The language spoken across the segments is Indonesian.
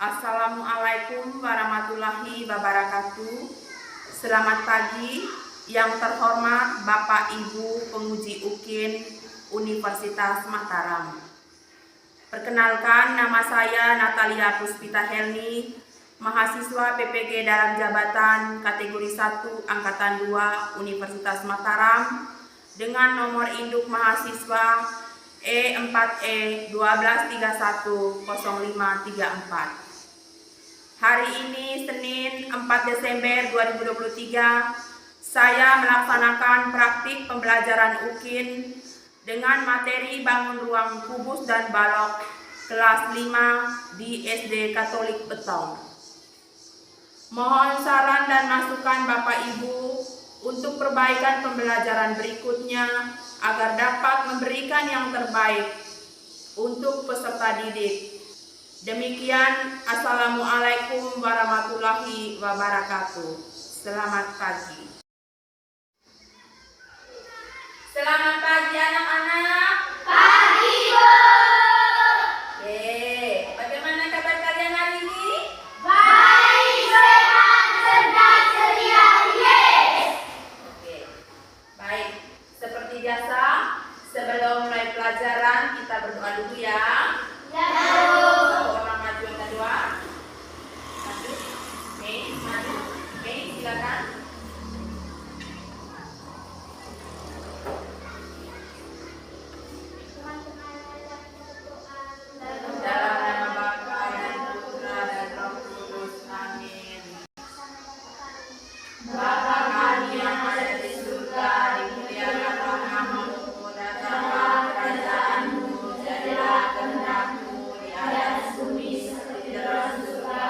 Assalamualaikum warahmatullahi wabarakatuh. Selamat pagi yang terhormat Bapak Ibu penguji UKIN Universitas Mataram. Perkenalkan, nama saya Natalia Puspita Helmi, mahasiswa PPG dalam jabatan kategori 1 Angkatan 2 Universitas Mataram dengan nomor induk mahasiswa E4E12310534. Hari ini Senin 4 Desember 2023, saya melaksanakan praktik pembelajaran UKIN dengan materi bangun ruang kubus dan balok kelas 5 di SD Katolik Betong. Mohon saran dan masukan Bapak Ibu untuk perbaikan pembelajaran berikutnya agar dapat memberikan yang terbaik untuk peserta didik. Demikian, Assalamualaikum warahmatullahi wabarakatuh. Selamat pagi. Selamat pagi anak-anak. Pagi, Bu. Oke, bagaimana kabar kalian hari ini? Baik, sehat, cerdas, ceria, yes. Oke, baik. Seperti biasa, sebelum mulai pelajaran kita berdoa dulu ya. Ya, Bu. Satu orang maju yang kedua. Maju. Maju. Silakan. Dalam nama Bapa dan Putra dan Roh Kudus. Amin. Bapa kami yang ada di surga, dimuliakanlah namamu, datanglah kerajaanmu, jadilah kehendakmu di atas bumi seperti di dalam surga.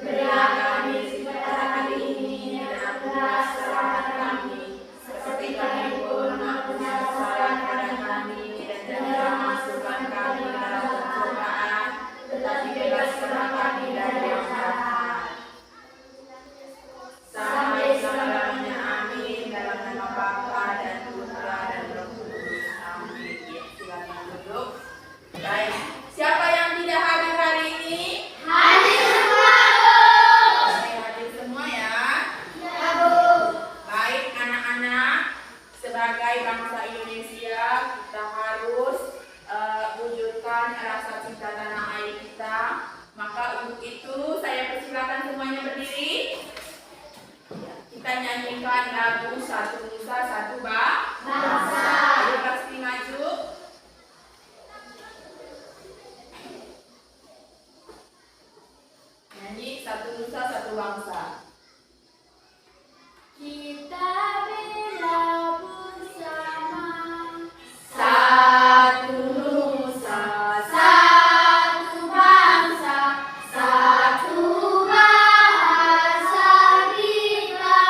Berilah kami rezeki hari ini dan ampunilah kesalahan kami, seperti kami pun mengampuni kesalahan pada kami, dan janganlah masukkan kami ke dalam pencobaan, tetapi bebaskanlah kami dari yang jahat. Sampai selama-lamanya, amin. Dalam nama Bapa dan Putra dan Roh Kudus. Amin. Ya, silakan duduk. Baik, siapa yang tidak hadir hari ini? Hadir semua, Bu. Oke, hadir semua ya. Ya, Bu. Baik anak-anak, sebagai bangsa Indonesia kita harus wujudkan rasa cinta tanah air kita. Maka untuk itu saya persilakan semuanya berdiri. Kita nyanyikan lagu Satu Nusa Satu Bangsa. Ayo pasti maju. Nyanyi Satu Nusa Satu Bangsa. Kita bela bersama. Satu nusa, Satu bangsa, satu bahasa kita.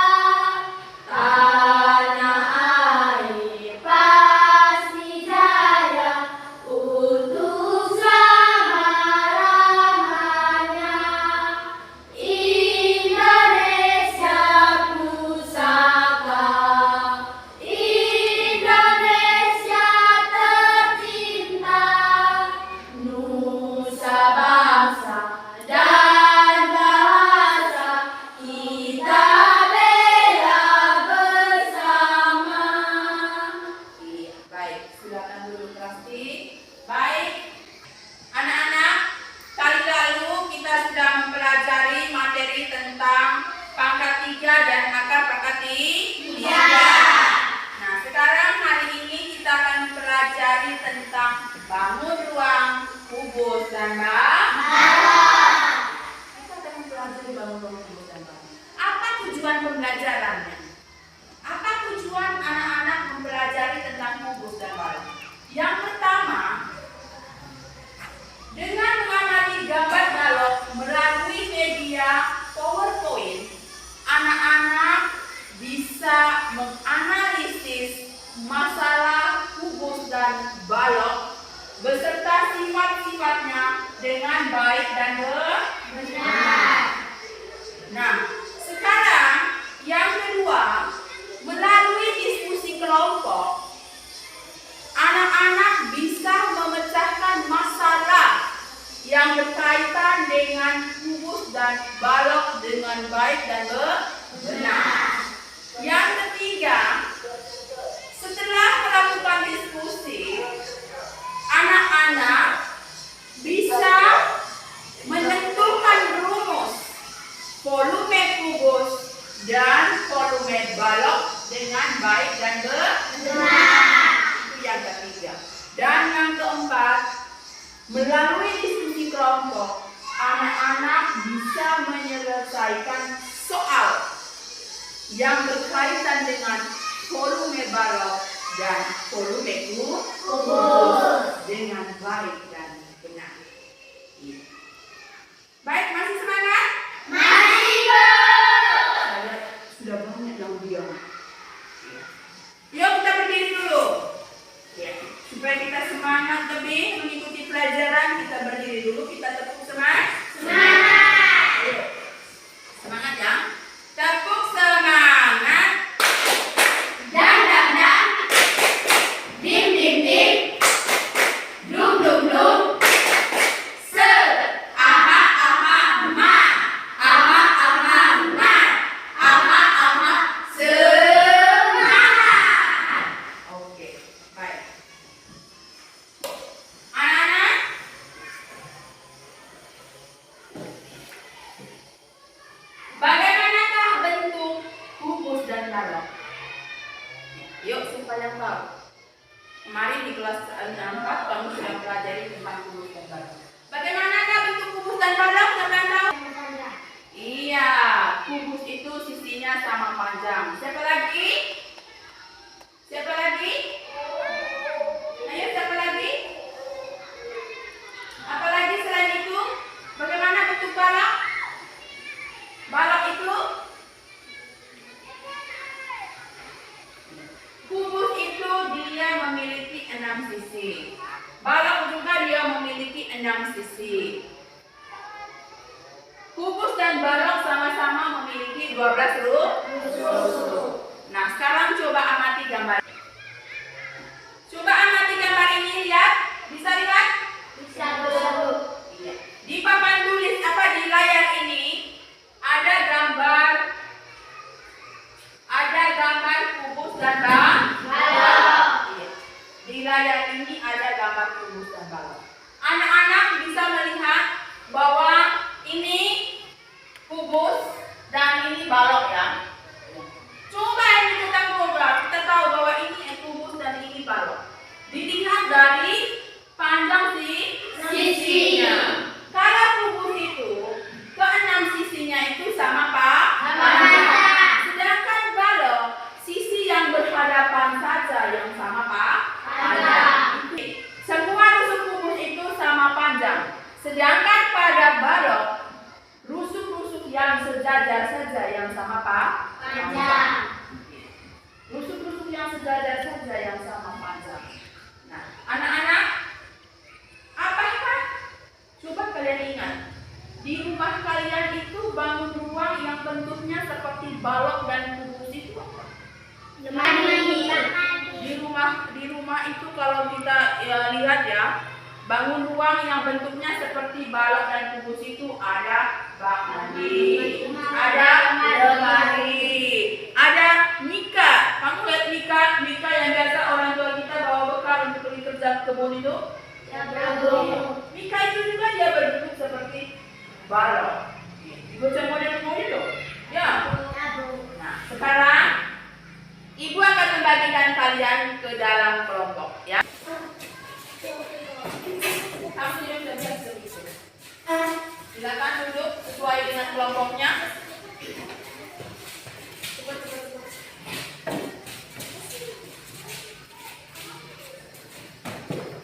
tanah air Pasti jaya untuk selama-lamanya. Indonesia pusaka, Indonesia tercinta, nusa bangsa dan bahasa kita bela bersama. Iya, baik. Silakan dulu pasti. Baik, anak-anak, kali lalu kita sudah mempelajari materi tentang pangkat 3 dan akar pangkat 3. Nah, sekarang hari ini kita akan mempelajari tentang bangun ruang, kubus, dan balok. Kita akan mempelajari bangun ruang, kubus, dan balok. Apa tujuan pembelajarannya? Apa tujuan anak-anak mempelajari tentang kubus dan balok? Yang pertama, dengan mengamati gambar balok melalui media PowerPoint, anak-anak bisa menganalisis masalah kubus dan balok beserta sifat-sifatnya dengan baik dan benar. Nah, sekarang yang kedua, melalui diskusi kelompok, anak-anak bisa memecahkan masalah yang berkaitan dengan merumuskan balok dengan baik dan benar. Yang ketiga, setelah melakukan diskusi, anak-anak bisa menentukan rumus volume kubus dan volume balok dengan baik dan benar. Itu yang ketiga. Dan yang keempat, melalui diskusi kelompok, anak-anak bisa menyelesaikan soal yang berkaitan dengan volume balok dan volume kubus dengan baik dan benar. Baik, masih semangat? Masih, Bu. Saya sudah banyak yang diam. Yuk kita berdiri dulu. Ya, supaya kita semangat lebih mengikuti pelajaran, kita berdiri dulu, kita tepuk semangat. Semangat. Ayo. Semangat ya. Tepuk semangat. Dang, dang, dang. Dim, dim, dim. Dum, dum, dum. Se. Aha, aha, ma. Aha, aha, ma. Aha, aha, semangat. Oke, baik. Anak-anak, bagaimanakah bentuk kubus dan balok? Yuk supaya tahu. Kemarin di kelas 4 kamu sudah pelajari tentang kubus dan balok. Bagaimanakah bentuk kubus dan balok? Siapa yang tahu? Iya, kubus itu sisinya sama panjang. Siapa lagi? Siapa lagi? Ayo, siapa lagi? Apalagi selain itu? Bagaimana bentuk balok? Balok itu? Kubus itu dia memiliki 6 sisi. Balok juga dia memiliki 6 sisi. Kubus dan balok sama-sama memiliki 12 rusuk. Nah, sekarang coba amati gambar. Coba amati gambar ini, lihat. Bisa lihat? Bisa, Bu. Iya. Di papan tulis apa di layar ini ada gambar kubus dan Balok. Iya. Di layar ini ada gambar kubus dan balok. Anak-anak bisa melihat bahwa ini kubus dan ini balok ya. Coba ini kita program, kita tahu bahwa ini kubus dan ini balok. Dilihat dari panjang sisinya. Kalau kubus itu ke-6 sisinya itu sama panjang. Sedangkan balok sisi yang berhadapan saja yang sama panjang. Semua rusuk kubus itu sama panjang. Sedangkan pada balok rusuk-rusuk yang sejajar saja yang sama Panjang. Rusuk-rusuk yang sejajar saja yang sama panjang. Nah, anak-anak, apakah coba kalian ingat di rumah kalian itu bangun ruang yang bentuknya seperti balok dan kubus itu apa? Di rumah itu kalau kita lihat ya, bangun ruang yang bentuknya seperti balok dan kubus itu ada bak mandi, ada lemari, ada mika. Kamu lihat mika yang biasa orang tua kita bawa bekal untuk pergi kerja kebun itu. Mika itu juga dia berbentuk seperti balok. Baca model itu. Ya. Nah, sekarang Ibu akan membagikan kalian ke dalam kelompok ya. Kamu sudah biasa begitu. Silakan duduk sesuai dengan kelompoknya. Cepat.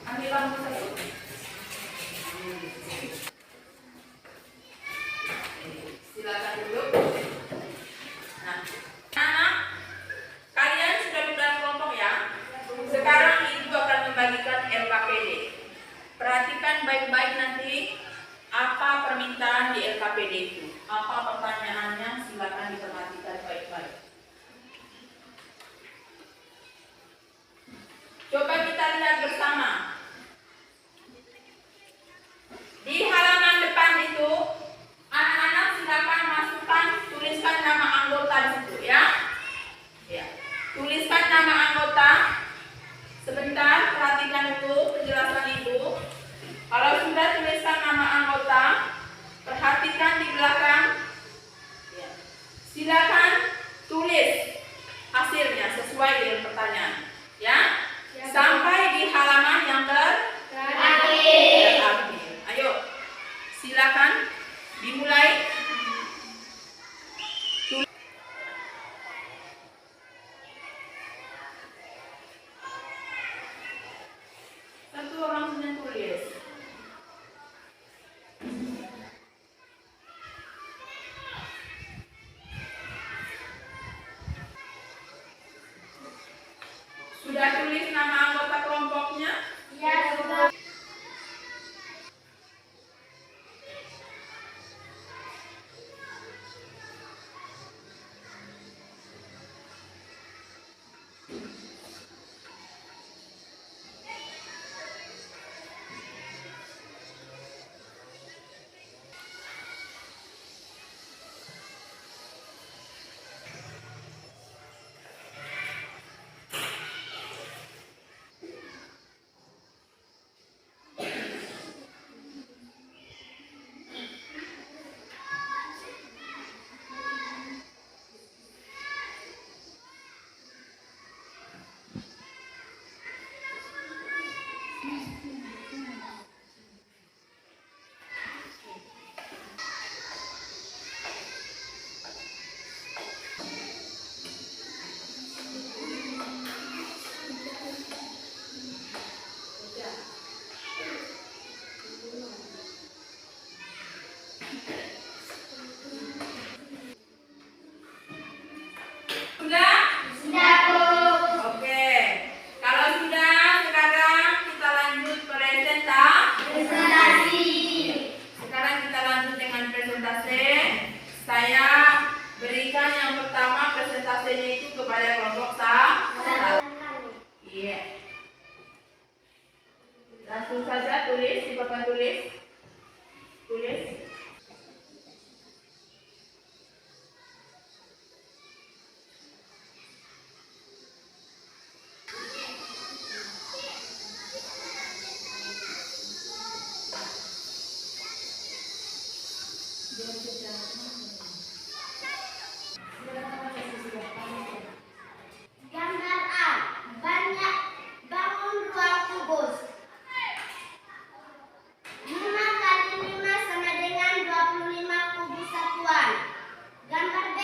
Ambil lampu satu. Silakan duduk. Nah, anak, kalian sudah di dalam kelompok ya. Sekarang Ibu akan membagikan LKPD. Perhatikan baik-baik nanti apa permintaan di LKPD itu. Apa pertanyaannya, silakan diperhatikan baik-baik. Coba kita lihat bersama. Di halaman depan itu, anak-anak Sudah? Sudah, Bu. Oke. Kalau sudah, sekarang kita lanjut Presentasi. Sekarang kita lanjut dengan presentasi. Saya berikan yang pertama presentasinya itu kepada kelompok satu. Iya. Langsung saja tulis di papan tulis. Tulis. Gambar A. Banyak bangun ruang kubus. 5 kali 5 sama dengan 25 kubus satuan. Gambar B.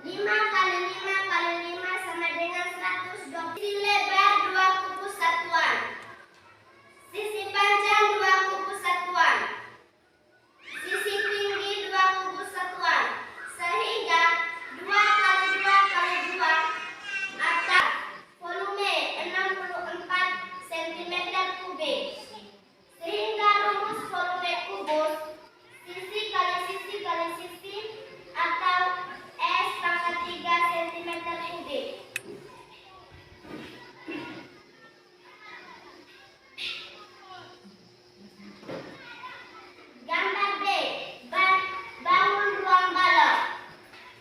5 kali 5 kali 5 sama dengan 120. Sisi lebar 2 kubus satuan. Sisi panjang 2 kubus satuan. Sisi tinggi 2 kubus satuan. Sehingga 2 kali 2 kali 2 atau volume 64 cm kubik. Sehingga rumus volume kubus sisi kali sisi kali sisi atau S pangkat 3 cm kubik. Gambar B. Bangun ruang balok.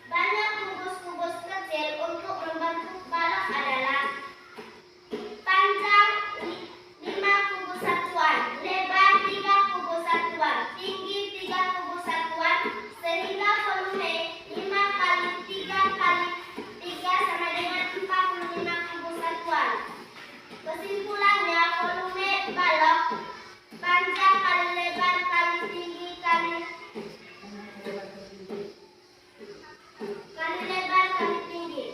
Banyak kubus-kubus kecil untuk membentuk balok adalah panjang 5 kubus satuan, lebar 3 kubus satuan, tinggi 3 kubus satuan, sehingga volume 5 kali 3 kali 3 sama dengan 45 kubus satuan. Kesimpulannya, volume balok panjang kali lebar kali tinggi kali lebar kali tinggi.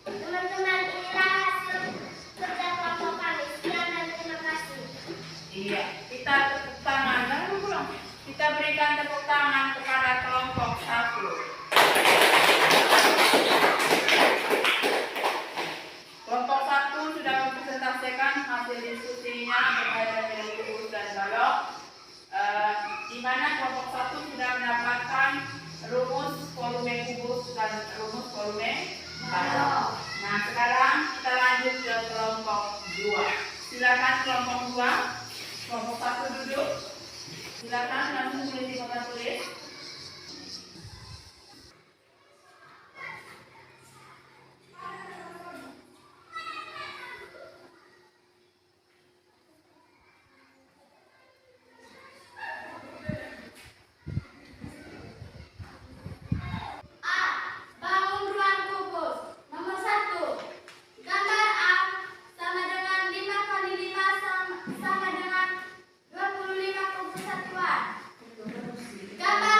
Teman-teman, inilah hasil kerja kelompok kami. Sekian dan terima kasih. Iya, kita tepuk tangan. Jangan pulang. Kita berikan tepuk tangan kepada kelompok 1. Kelompok 1 sudah mempresentasikan hasil diskusinya berkaitan dengan kubus dan balok. Di mana kelompok 1 sudah mendapatkan rumus volume kubus dan rumus volume balok. Nah, sekarang kita lanjut ke kelompok 2. Silakan kelompok 2. Kelompok 1 duduk. Silakan langsung tulis di papan tulis. A. Bangun ruang kubus. Nomor 1. Gambar A sama dengan 5 kali 5 sama dengan 25 kubus satuan. Gambar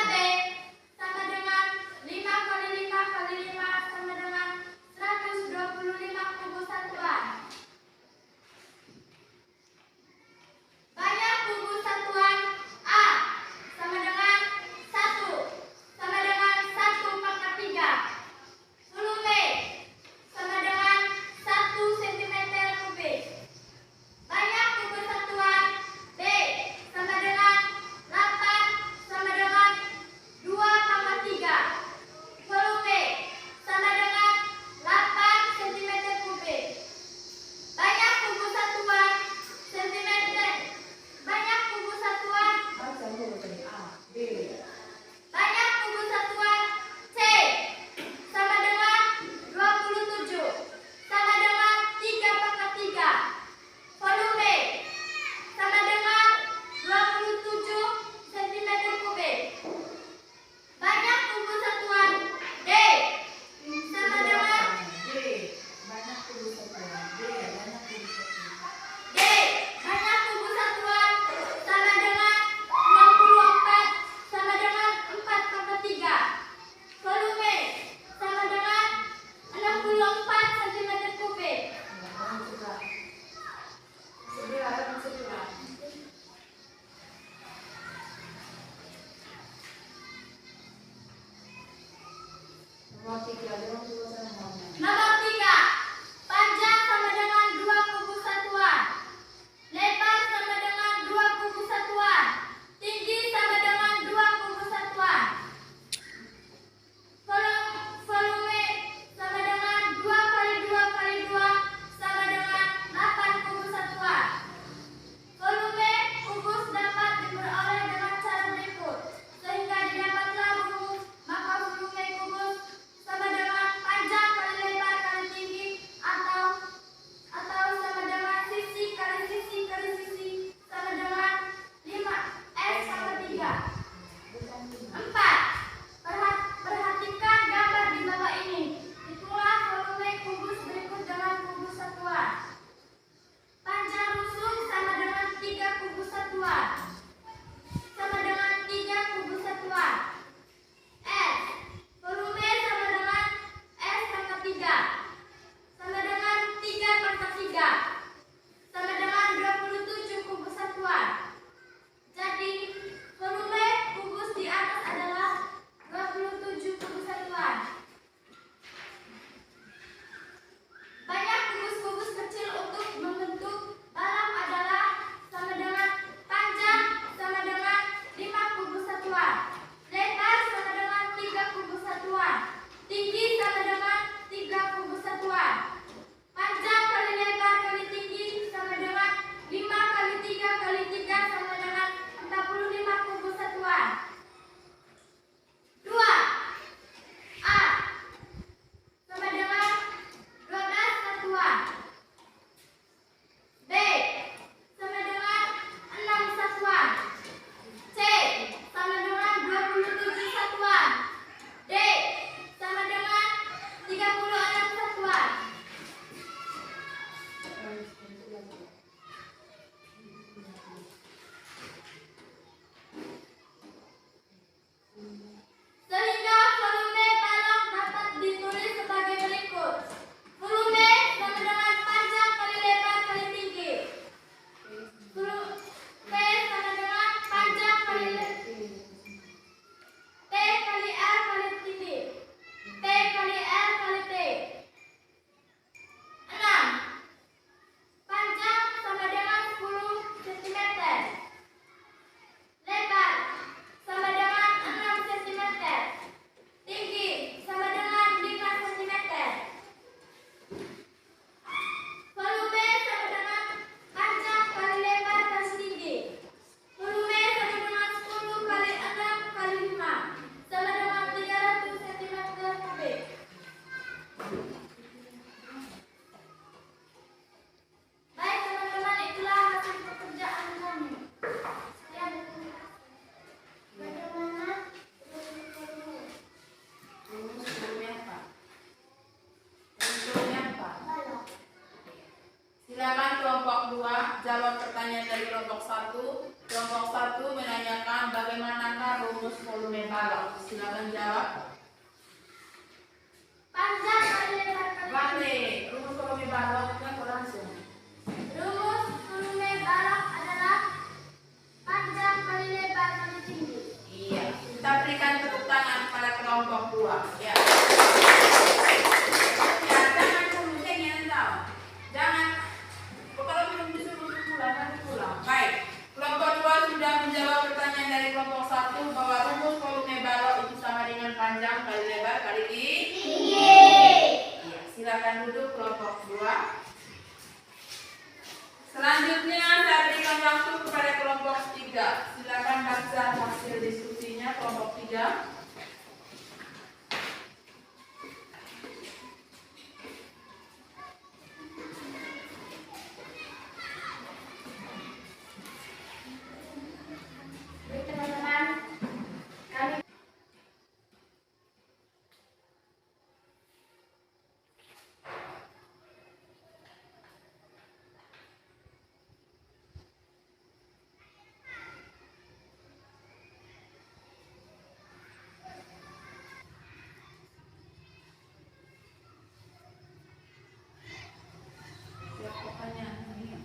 Baik teman-teman, itulah hasil pekerjaan kami. Bagaimana Rumus volume apa? Rumus volume apa? balok? Silakan kelompok 2 jawab pertanyaan dari kelompok 1. Kelompok 1 menanyakan bagaimanakah rumus volume balok. Silakan jawab. Panjang kali lebar kali Balik. Rumus volume balok kan langsung. rumus volume balok adalah panjang kali lebar kali tinggi. Iya. Kita berikan tepuk tangan kepada kelompok 2. Ya. Ya, jangan dulu jangan tahu. Jangan. Kalau belum disuruh pulang, nanti pulang. Baik. Kelompok 2 sudah menjawab pertanyaan dari kelompok 1 bahwa rumus volume balok itu sama dengan panjang kali lebar kali tinggi. Iya, silakan duduk kelompok 2. Selanjutnya saya berikan waktu kepada kelompok 3. Silakan baca hasil diskusinya kelompok 3. Baik teman-teman, kami Siap pertanyaan ini.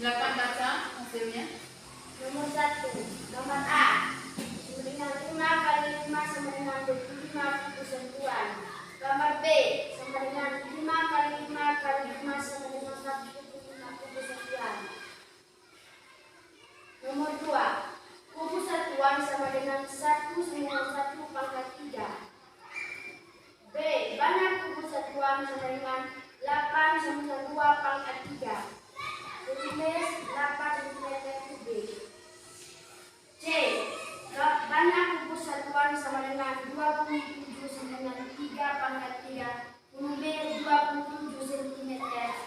Silakan baca hasilnya. Nomor 1, gambar A. Sama dengan 5 kali 5 sama dengan 25 kubus satuan. Gambar B. Sama dengan 5 kali 5 kali 5 sama dengan 125 kubus satuan. Nomor 2, kubus satuan sama dengan 1 sama dengan 1 pangkat 3. B. Banyak kubus satuan sama dengan 8 sama dengan 2 pangkat 3. Tulis 8 cm kubik. C. Banyak kubus satuan sama dengan 27 sama dengan 3 pangkat 3. B. 27 cm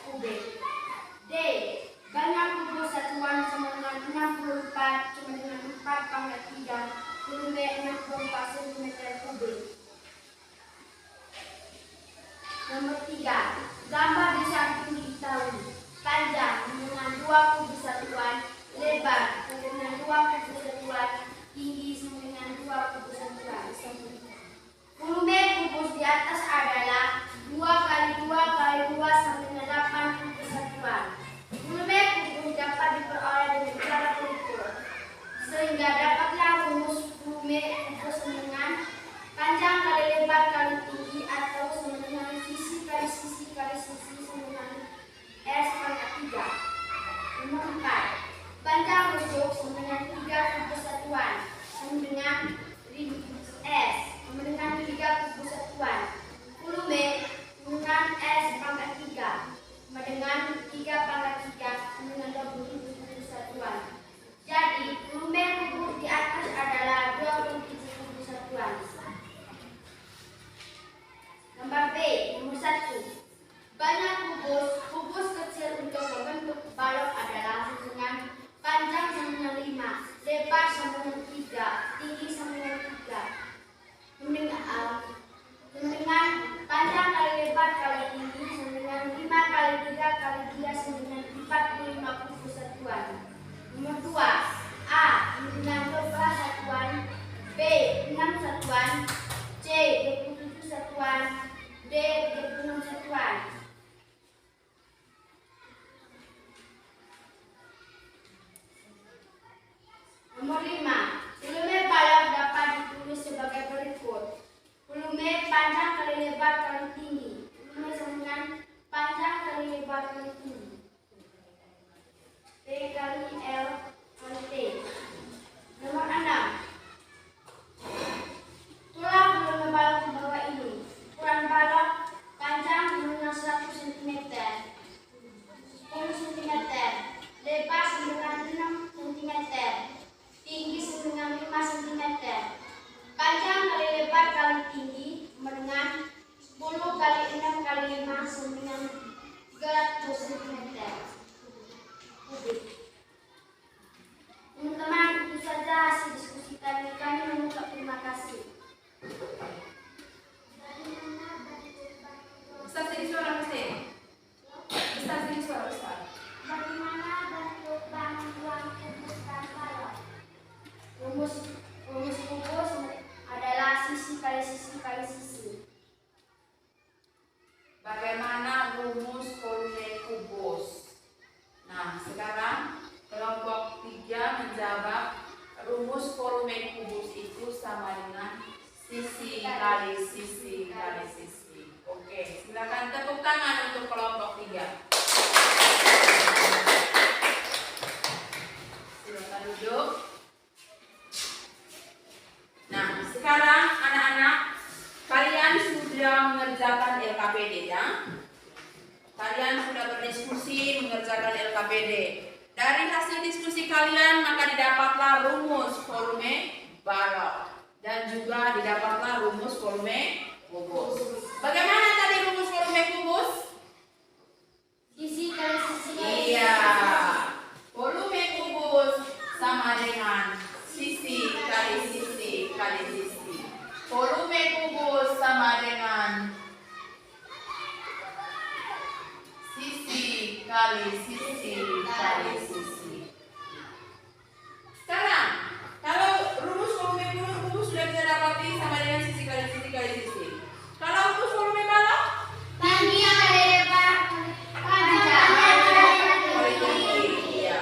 kubik. D. Banyak kubus satuan sama dengan 64 sama dengan 4 pangkat 3. B. 64 cm kubik. Nomor 3, gambar di samping diketahui. Panjang dengan 2 kubus satuan, lebar dengan 2 kubus satuan, tinggi dengan 2 kubus satuan. Volume kubus di atas adalah 2 kali 2 kali 2 sama dengan 8 kubus satuan. Volume kubus dapat diperoleh dengan cara berikut, sehingga dapatlah rumus volume kubus dengan panjang kali lebar kali tinggi atau sama dengan sisi kali sisi kali sisi sama dengan S pangkat 3. Nomor 4, panjang rusuk sama dengan 3 kubus satuan sama dengan S sama dengan 3 kubus satuan. Volume dengan S pangkat 3 sama dengan 3 pangkat 3 sama dengan 27 kubus satuan. Jadi volume kubus di atas adalah 27 kubus satuan. Gambar B, nomor 1. Banyak kubus kecil untuk membentuk balok adalah dengan panjang sama dengan 5, lebar sama dengan 3, tinggi sama dengan 3. Dengan panjang kali lebar kali tinggi sama dengan 5 kali 3 kali 3 sama dengan 45 kubus satuan. Nomor 2, A dengan 12 satuan, B 6 satuan, C 27 satuan, D 26 satuan. Nomor 5, volume balok dapat ditulis sebagai berikut. Volume panjang kali lebar kali tinggi. Volume sama dengan panjang kali lebar kali tinggi. P kali L kali T. Nomor 6, tulang volume balok di bawah ini. Ukuran balok panjang dengan 100 cm, 10 cm, lebar dengan 6 cm, tinggi dengan 5 cm. Panjang kali lebar kali tinggi dengan 10 kali 6 kali 5 sama dengan 300 cm. Teman-teman, itu saja hasil diskusi kami mengucap terima kasih. Ustaz, jadi suara mesin. Ustaz, jadi suara besar. Bagaimana bentuk bantuan kubus dan balok? Rumus kubus adalah sisi kali sisi kali sisi. Bagaimana rumus volume kubus? Nah, sekarang kelompok 3 menjawab rumus volume kubus itu sama dengan sisi kali sisi kali sisi. Oke, silakan tepuk tangan untuk kelompok 3. Silakan duduk. Nah, sekarang anak-anak, kalian sudah mengerjakan LKPD ya? Kalian sudah berdiskusi mengerjakan LKPD. Dari hasil diskusi kalian maka didapatlah rumus volume balok dan juga didapatlah rumus volume kubus. Bagaimana tadi rumus volume kubus? Sisi kali sisi kali Iya. Volume kubus sama dengan sisi kali sisi kali sisi. Volume kubus sama dengan sisi kali sisi kali sisi. Sekarang, kalau rumus volume kubus sudah kita dapati sama dengan sisi kali sisi kali sisi. Kalau rumus volume balok? panjang kali lebar panjang kali lebar kali tinggi. Iya.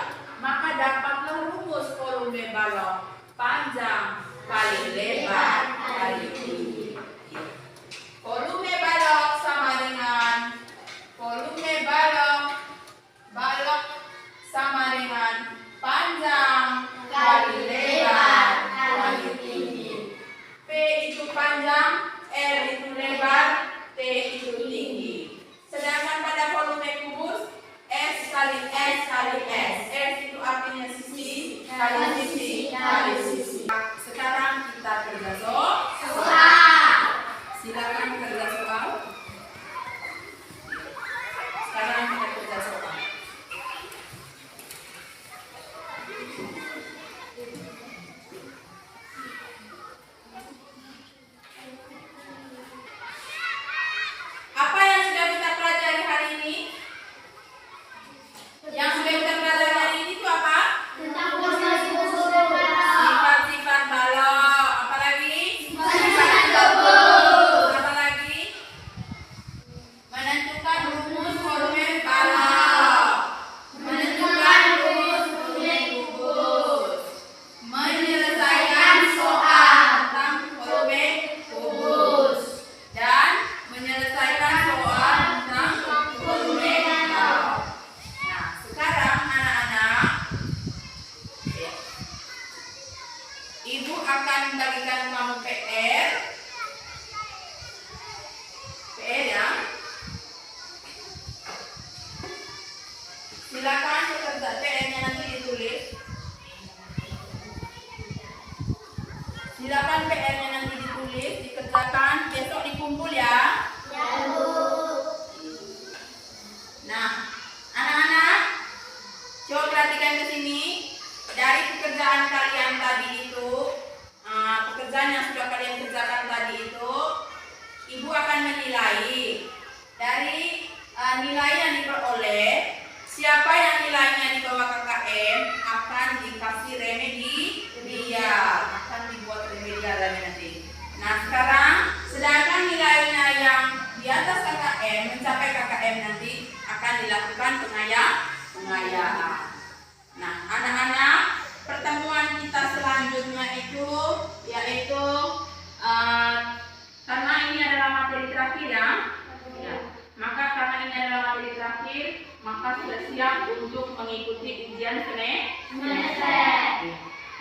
Apakah sudah siap untuk mengikuti ujian semester?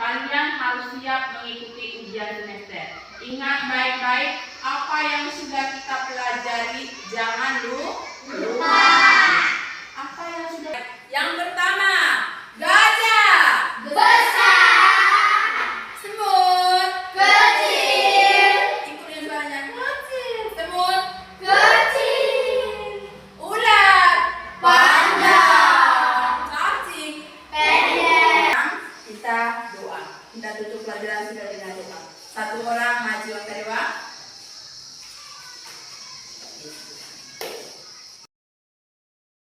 Kalian harus siap mengikuti ujian semester. Ingat baik-baik apa yang sudah kita pelajari, jangan lupa. Apa yang sudah? Yang pertama, gajah Besar, semut kecil, ikutin suaranya kecil semut